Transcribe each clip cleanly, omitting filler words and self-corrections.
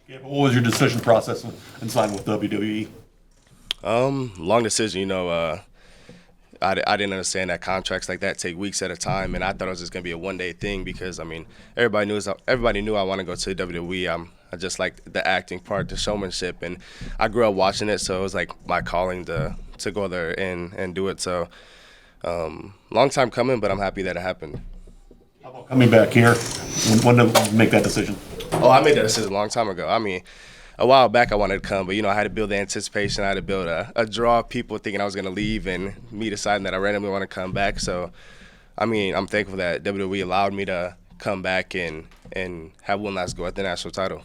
Yeah, but what was your decision process in signing with WWE? Long decision. I didn't understand that contracts like that take weeks at a time, and I thought it was just gonna be a one-day thing because everybody knew I want to go to WWE. I just like the acting part, the showmanship, and I grew up watching it, so it was like my calling to go there and do it. So long time coming, but I'm happy that it happened. How about coming back here? When did you make that decision? Oh, I made that decision a long time ago. I mean, a while back I wanted to come, but I had to build the anticipation. I had to build a draw of people thinking I was going to leave, and me deciding that I randomly want to come back. So, I mean, I'm thankful that WWE allowed me to come back and have one last go at the national title.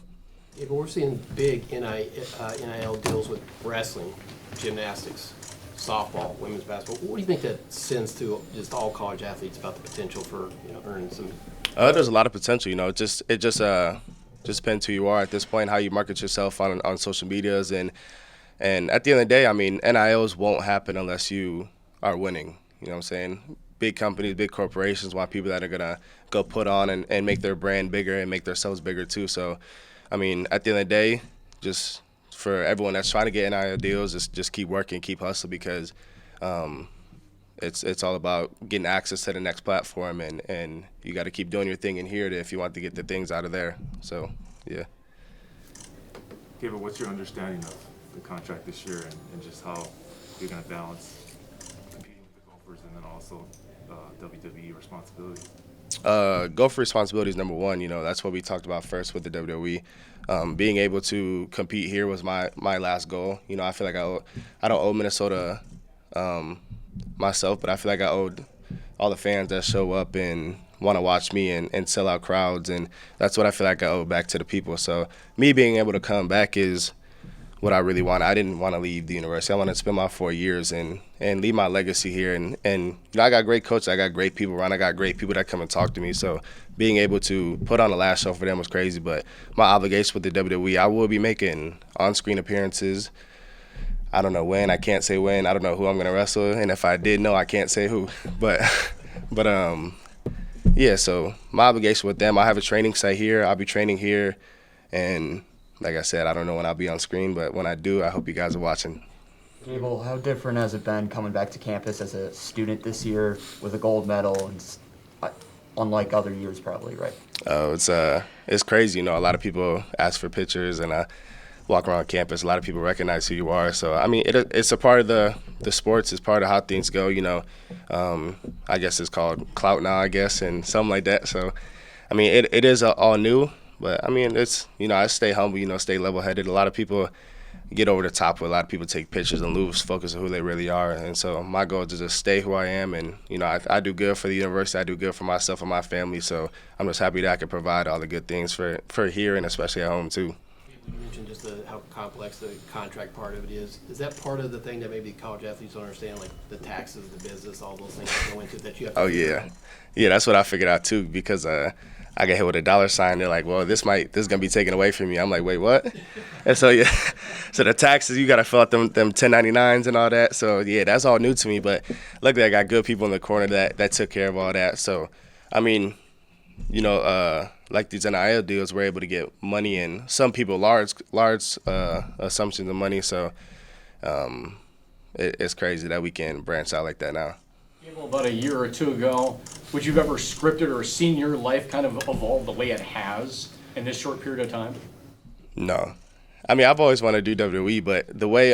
Yeah, but we're seeing big NIL deals with wrestling, gymnastics, softball, women's basketball. What do you think that sends to just all college athletes about the potential for earning some? There's a lot of potential. It just depends who you are at this point, how you market yourself on social medias, and at the end of the day, I mean, NILs won't happen unless you are winning. You know what I'm saying? Big companies, big corporations want people that are gonna go put on and make their brand bigger and make themselves bigger too. So, I mean, at the end of the day, just for everyone that's trying to get NIL deals, just keep working, keep hustling because it's all about getting access to the next platform, and you got to keep doing your thing in here if you want to get the things out of there. So, yeah. Gable, what's your understanding of the contract this year and just how you're going to balance competing with the Gophers and then also WWE responsibility? Gopher responsibility is number one. That's what we talked about first with the WWE. Being able to compete here was my last goal. I feel like I don't owe Minnesota myself, but I feel like I owed all the fans that show up and want to watch me and sell out crowds, and that's what I feel like I owe back to the people. So me being able to come back is what I really want. I didn't want to leave the university. I wanted to spend my 4 years and leave my legacy here. And I got great coaches. I got great people around. I got great people that come and talk to me. So being able to put on the last show for them was crazy. But my obligation with the WWE, I will be making on-screen appearances. I don't know when. I can't say when. I don't know who I'm going to wrestle. And if I did know, I can't say who. But yeah, so my obligation with them, I have a training site here. I'll be training here. And like I said, I don't know when I'll be on screen, but when I do, I hope you guys are watching. Gable, how different has it been coming back to campus as a student this year with a gold medal, and unlike other years probably, right? Oh, it's crazy. A lot of people ask for pictures, and I walk around campus. A lot of people recognize who you are. So, I mean, it's a part of the sports. It's part of how things go, I guess it's called clout now, I guess, and something like that. So, I mean, it is all new. But, I mean, it's, I stay humble, stay level-headed. A lot of people get over the top with a lot of people take pictures and lose focus of who they really are. And so my goal is to just stay who I am. And, I do good for the university. I do good for myself and my family. So I'm just happy that I can provide all the good things for here and especially at home, too. You mentioned just how complex the contract part of it is. Is that part of the thing that maybe college athletes don't understand, like the taxes, the business, all those things that go into that you have to figure out? Yeah, that's what I figured out, too, because I get hit with a dollar sign. They're like, well, this is gonna be taken away from me. I'm like, wait, what? And so yeah, so the taxes, you gotta fill out them 1099s and all that. So yeah, that's all new to me. But luckily, I got good people in the corner that took care of all that. So I mean, like these NIL deals, we're able to get money and some people large assumptions of money. So it's crazy that we can branch out like that now. About a year or two ago, would you have ever scripted or seen your life kind of evolve the way it has in this short period of time? No. I mean, I've always wanted to do WWE, but the way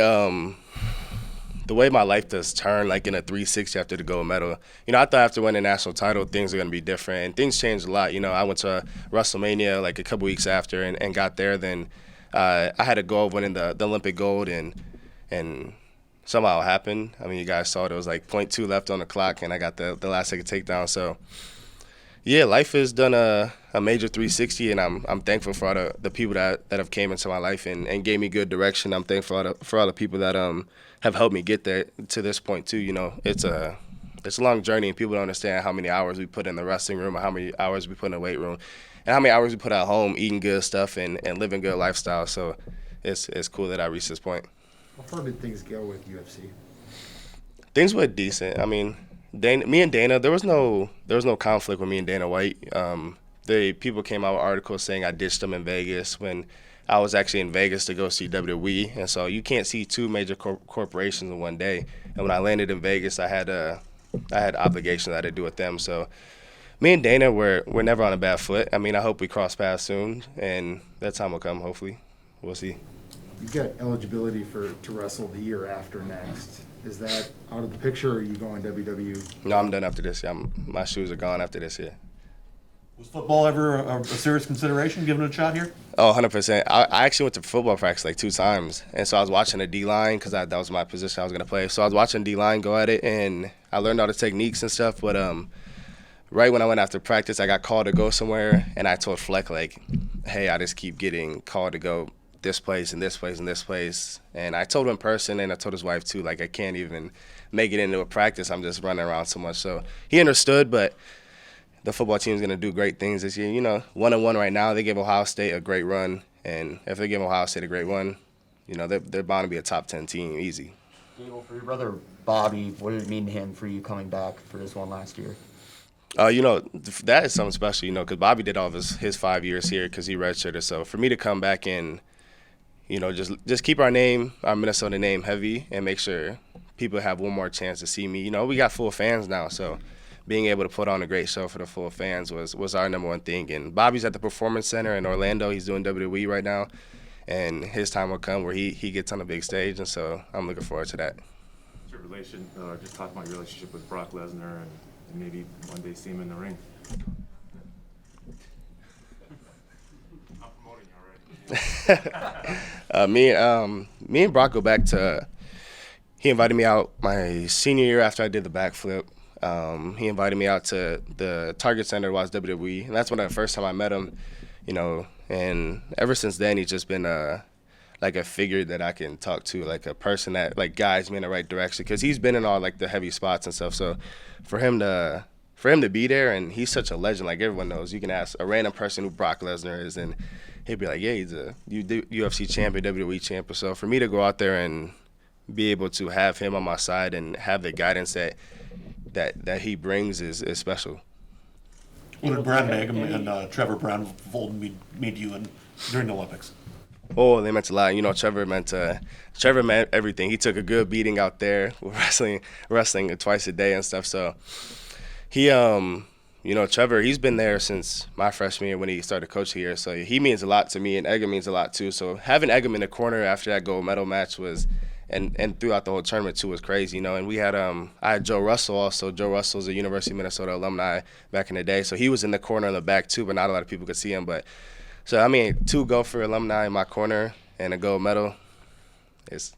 my life does turn, like in a 360 after the gold medal, I thought after winning the national title, things are going to be different. And things changed a lot. I went to WrestleMania like a couple weeks after and got there. Then I had a goal of winning the Olympic gold, and somehow it happened. I mean, you guys saw there was like .2 left on the clock, and I got the last second takedown. So, yeah, life has done a major 360, and I'm thankful for all the people that have came into my life and gave me good direction. I'm thankful for all the people that have helped me get there to this point too. It's a long journey, and people don't understand how many hours we put in the wrestling room, or how many hours we put in the weight room, and how many hours we put at home eating good stuff and living good lifestyle. So, it's cool that I reached this point. How far did things go with UFC? Things were decent. I mean, me and Dana, there was no conflict with me and Dana White. People came out with articles saying I ditched him in Vegas when I was actually in Vegas to go see WWE, and so you can't see two major corporations in one day. And when I landed in Vegas, I had obligations I had to do with them. So me and Dana we're never on a bad foot. I mean, I hope we cross paths soon, and that time will come. Hopefully, we'll see. You got eligibility to wrestle the year after next. Is that out of the picture, or are you going WWE? No, I'm done after this year. My shoes are gone after this year. Was football ever a serious consideration, giving it a shot here? Oh, 100%. I actually went to football practice like 2 times. And so I was watching the D-line because that was my position I was going to play. So I was watching D-line go at it, and I learned all the techniques and stuff. But right when I went after practice, I got called to go somewhere, and I told Fleck, like, hey, I just keep getting called to go this place and this place and this place. And I told him in person, and I told his wife too, like, I can't even make it into a practice. I'm just running around so much. So he understood, but the football team is going to do great things this year. You know, 1-1 right now. They gave Ohio State a great run, and if they give Ohio State a great run, you know, they're bound to be a top 10 team, easy. Gable, for your brother Bobby, what did it mean to him for you coming back for this one last year? You know, that is something special, you know, because Bobby did all of his 5 years here because he redshirted. So for me to come back and, you know, just keep our Minnesota name heavy and make sure people have one more chance to see me. You know, we got full fans now, so being able to put on a great show for the full fans was our number one thing. And Bobby's at the Performance Center in Orlando. He's doing WWE right now, and his time will come where he gets on a big stage, and so I'm looking forward to that. What's your just talk about your relationship with Brock Lesnar and maybe one day see him in the ring? I'm promoting you already. Me and Brock go back to, he invited me out my senior year after I did the backflip. He invited me out to the Target Center to watch WWE, and that's when the first time I met him, you know, and ever since then he's just been like a figure that I can talk to, like a person that like guides me in the right direction, because he's been in all like the heavy spots and stuff. So for him to be there, and he's such a legend, like everyone knows. You can ask a random person who Brock Lesnar is, and he'd be like, yeah, he's a UFC champion, WWE champion. So for me to go out there and be able to have him on my side and have the guidance that he brings is special. What did Brad Magum and Trevor Brown mean to you during the Olympics? Oh, they meant a lot. You know, Trevor meant everything. He took a good beating out there with wrestling twice a day and stuff. So he, you know, Trevor, he's been there since my freshman year when he started coaching here. So he means a lot to me, and Eggum means a lot too. So having Eggum in the corner after that gold medal match was, and throughout the whole tournament too, was crazy, you know. And we had I had Joe Russell also. Joe Russell's a University of Minnesota alumni back in the day, so he was in the corner in the back too, but not a lot of people could see him. But so I mean, 2 Gopher alumni in my corner and a gold medal is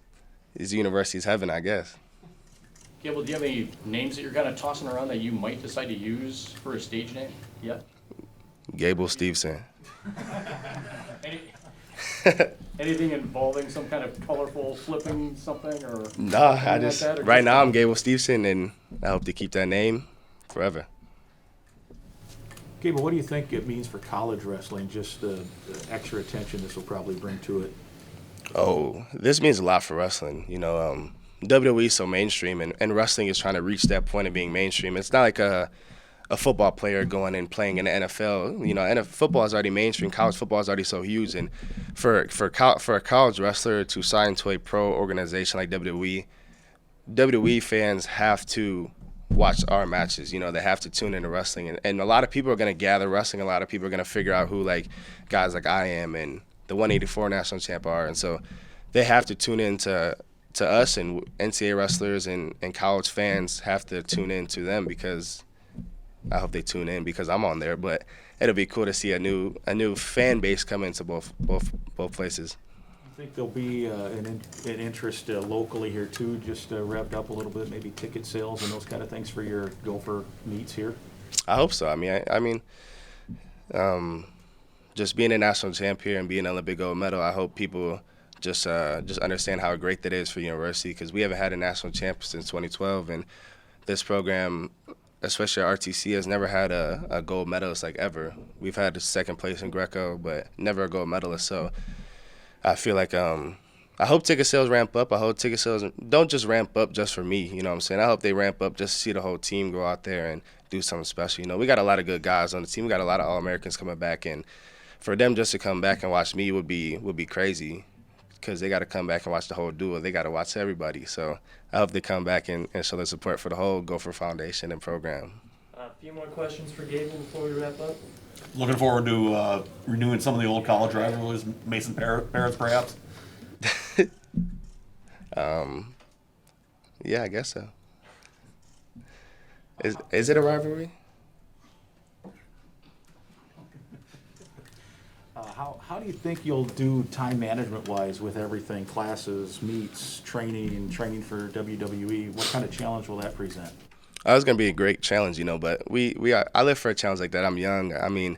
university's heaven, I guess. Gable, do you have any names that you're kind of tossing around that you might decide to use for a stage name yet? Gable Steveson. Anything involving some kind of colorful flipping something or? No, I just right now I'm Gable Steveson, and I hope to keep that name forever. Gable, what do you think it means for college wrestling, just the extra attention this will probably bring to it? Oh, this means a lot for wrestling. You know, WWE is so mainstream, and wrestling is trying to reach that point of being mainstream. It's not like a football player going and playing in the NFL. You know, football is already mainstream. College football is already so huge, and for a college wrestler to sign to a pro organization like WWE fans have to watch our matches. You know, they have to tune into wrestling, and a lot of people are going to gather wrestling. A lot of people are going to figure out who like guys like I am and the 184 national champ are, and so they have to tune in to us, and NCAA wrestlers and college fans have to tune in to them, because I hope they tune in because I'm on there. But it'll be cool to see a new fan base come into both places. I think there'll be an interest locally here too, just revved up a little bit, maybe ticket sales and those kind of things for your Gopher meets here. I hope so. I mean, just being a national champ here and being an Olympic gold medal, I hope people just understand how great that is for university, because we haven't had a national champ since 2012, and this program, especially our RTC, has never had a gold medalist like ever. We've had a second place in Greco, but never a gold medalist. So I feel like I hope ticket sales ramp up. I hope ticket sales don't just ramp up just for me. You know what I'm saying? I hope they ramp up just to see the whole team go out there and do something special. You know, we got a lot of good guys on the team. We got a lot of All-Americans coming back, and for them just to come back and watch me would be crazy, because they got to come back and watch the whole duo. They got to watch everybody. So I hope they come back and show their support for the whole Gopher Foundation and program. A few more questions for Gable before we wrap up. Looking forward to renewing some of the old college rivalries, Mason Parrots perhaps. Yeah, I guess so. Is it a rivalry? How do you think you'll do time management-wise with everything, classes, meets, training for WWE? What kind of challenge will that present? It's going to be a great challenge, but I live for a challenge like that. I'm young. I mean,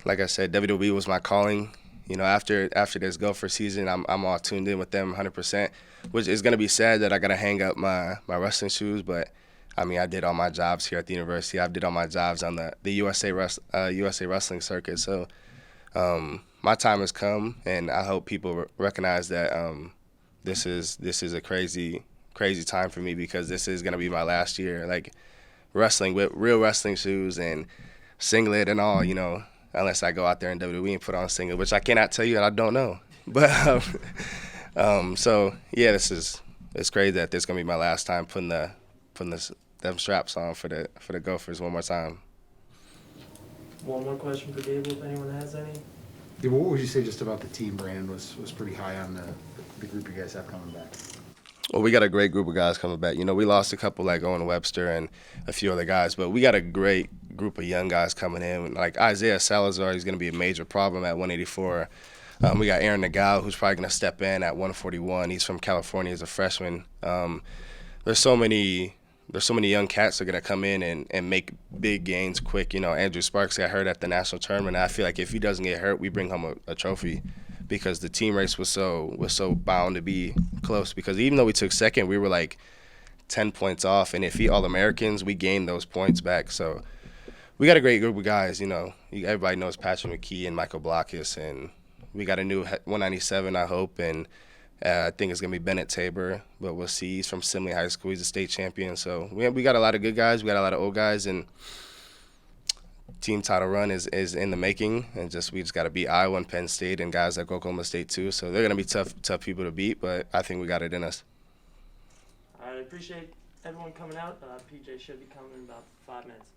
like I said, WWE was my calling. After this Gopher season, I'm all tuned in with them 100%, which is going to be sad that I got to hang up my wrestling shoes, but I mean, I did all my jobs here at the university. I did all my jobs on the USA wrestling circuit. So my time has come, and I hope people recognize that this is a crazy time for me, because this is going to be my last year, like wrestling with real wrestling shoes and singlet and all, unless I go out there in WWE and put on a singlet, which I cannot tell you and I don't know. But so yeah, it's crazy that this is going to be my last time putting them straps on for the Gophers one more time. One more question for Gable, if anyone has any. Yeah, what would you say just about the team? Brand was pretty high on the group you guys have coming back. Well, we got a great group of guys coming back. We lost a couple like Owen Webster and a few other guys, but we got a great group of young guys coming in. Like Isaiah Salazar, he's going to be a major problem at 184. We got Aaron Nagao, who's probably going to step in at 141. He's from California as a freshman. There's so many young cats that are going to come in and make big gains quick. Andrew Sparks got hurt at the national tournament. I feel like if he doesn't get hurt, we bring home a trophy, because the team race was so bound to be close. Because even though we took second, we were like 10 points off, and if he All-Americans, we gained those points back. So we got a great group of guys. Everybody knows Patrick McKee and Michael Blockus, and we got a new 197, I hope, and I think it's going to be Bennett Tabor, but we'll see. He's from Simley High School. He's a state champion. So we got a lot of good guys. We got a lot of old guys, and team title run is in the making. And we just got to beat Iowa and Penn State and guys like Oklahoma State too. So they're going to be tough people to beat, but I think we got it in us. I appreciate everyone coming out. PJ should be coming in about 5 minutes.